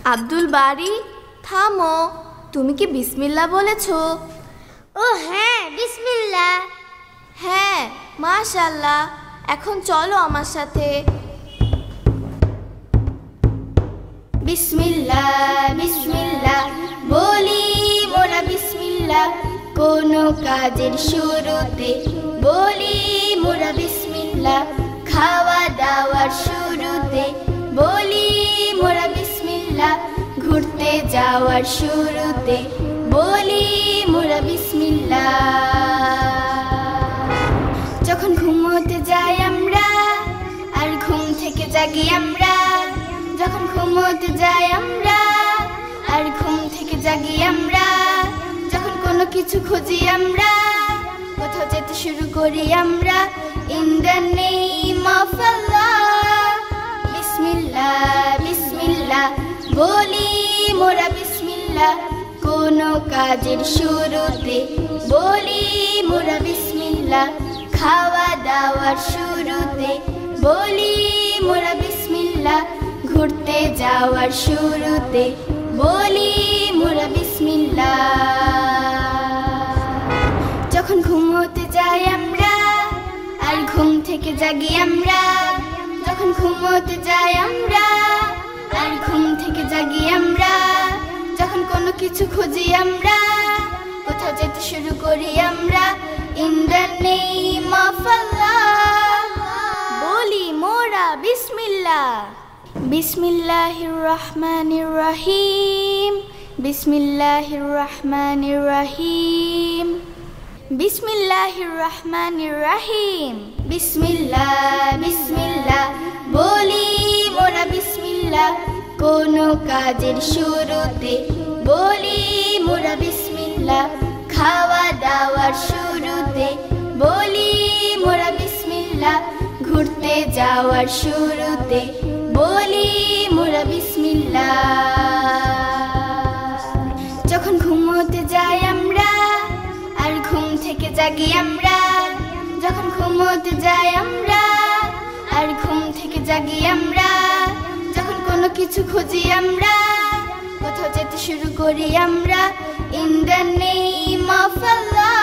আব্দুল বারী, থামো। তুমি কি বিসমিল্লাহ বলেছো? ও হ্যাঁ, বিসমিল্লাহ। হ্যাঁ, মাশাআল্লাহ। এখন চলো আমার সাথে। বিসমিল্লাহ বিসমিল্লাহ বলি মোরা বিসমিল্লাহ, কোনো কাজের শুরুতে বলি মোরা বিসমিল্লাহ, খাওয়া দাওয়ার শুরুতে বলি মোরা বিসমিল্লাহ, ঘুরতে যাওয়ার শুরুতে বলি মোরা বিসমিল্লাহ। যখন ঘুমোতে যাই আমরা আর ঘুম থেকে জাগি আমরা, যখন ঘুমোতে যাই আমরা আর ঘুম থেকে জাগি আমরা, যখন কোনো কিছু খুঁজি আমরা, কোথাও যেতে শুরু করি আমরা, ইন দ্য নেম অফ আল্লাহ। বিসমিল্লাহ বিসমিল্লাহ বলি মোরা বিসমিল্লাহ, কোনো কাজের শুরুতে বলি মোরা বিসমিল্লাহ, খাওয়া দাওয়ার শুরুতে বলি মোরা বিসমিল্লাহ, ঘুরতে যাওয়ার শুরুতে বলি মোরা বিসমিল্লাহ। যখন ঘুমোতে যাই আমরা আর ঘুম থেকে জাগি আমরা, যখন ঘুমোতে যাই আমরা আর ঘুম থেকে জাগি আমরা, যখন কোনো কিছু খুঁজি আমরা, কোথাও যেতে শুরু করি আমরা, ইন দ্য নেম অফ আল্লাহ বলি মোরা বিসমিল্লাহ। বিসমিল্লাহির রহমানির রহিম, বিসমিল্লাহির রহমানির রহিম, বিসমিল্লাহির রহমানির রহিম। বিসমিল্লাহ বিসমিল্লাহ বলি মোরা বিসমিল্লাহ, কোনো কাজের শুরুতে বলি মোরা বিসমিল্লাহ, খাওয়া দাওয়ার শুরুতে বলি মোরা বিসমিল্লাহ, ঘুরতে যাওয়ার শুরুতে বলি মোরা বিসমিল্লাহ। যখন ঘুমোতে যাই আমরা আর ঘুম থেকে জাগি আমরা, যখন ঘুমোতে যাই আমরা আর ঘুম থেকে জাগি আমরা, যখন কোনো কিছু খুঁজি আমরা, কোথাও যেতে শুরু করি আমরা, ইন দ্য নেম অফ আল্লাহ।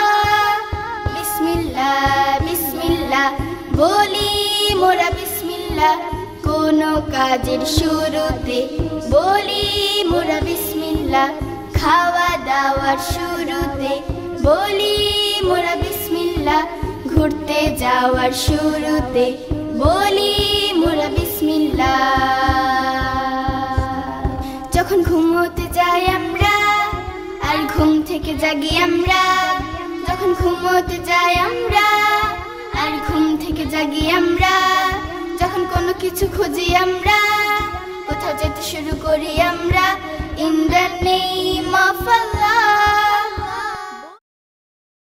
বিসমিল্লাহ বিসমিল্লাহ বলি মোরা বিসমিল্লাহ, কোনো কাজের শুরুতে বলি মোরা বিসমিল্লাহ, খাওয়া দাওয়ার শুরুতে বলি মোরা বিসমিল্লাহ, ঘুরতে যাওয়ার শুরুতে বলি মোরা বিসমিল্লাহ। যখন ঘুমোতে যাই আমরা আর ঘুম থেকে জাগি আমরা, যখন ঘুমোতে যাই আমরা আর ঘুম থেকে জাগি আমরা, যখন কোনো কিছু খুঁজি আমরা, কোথাও যেতে শুরু করি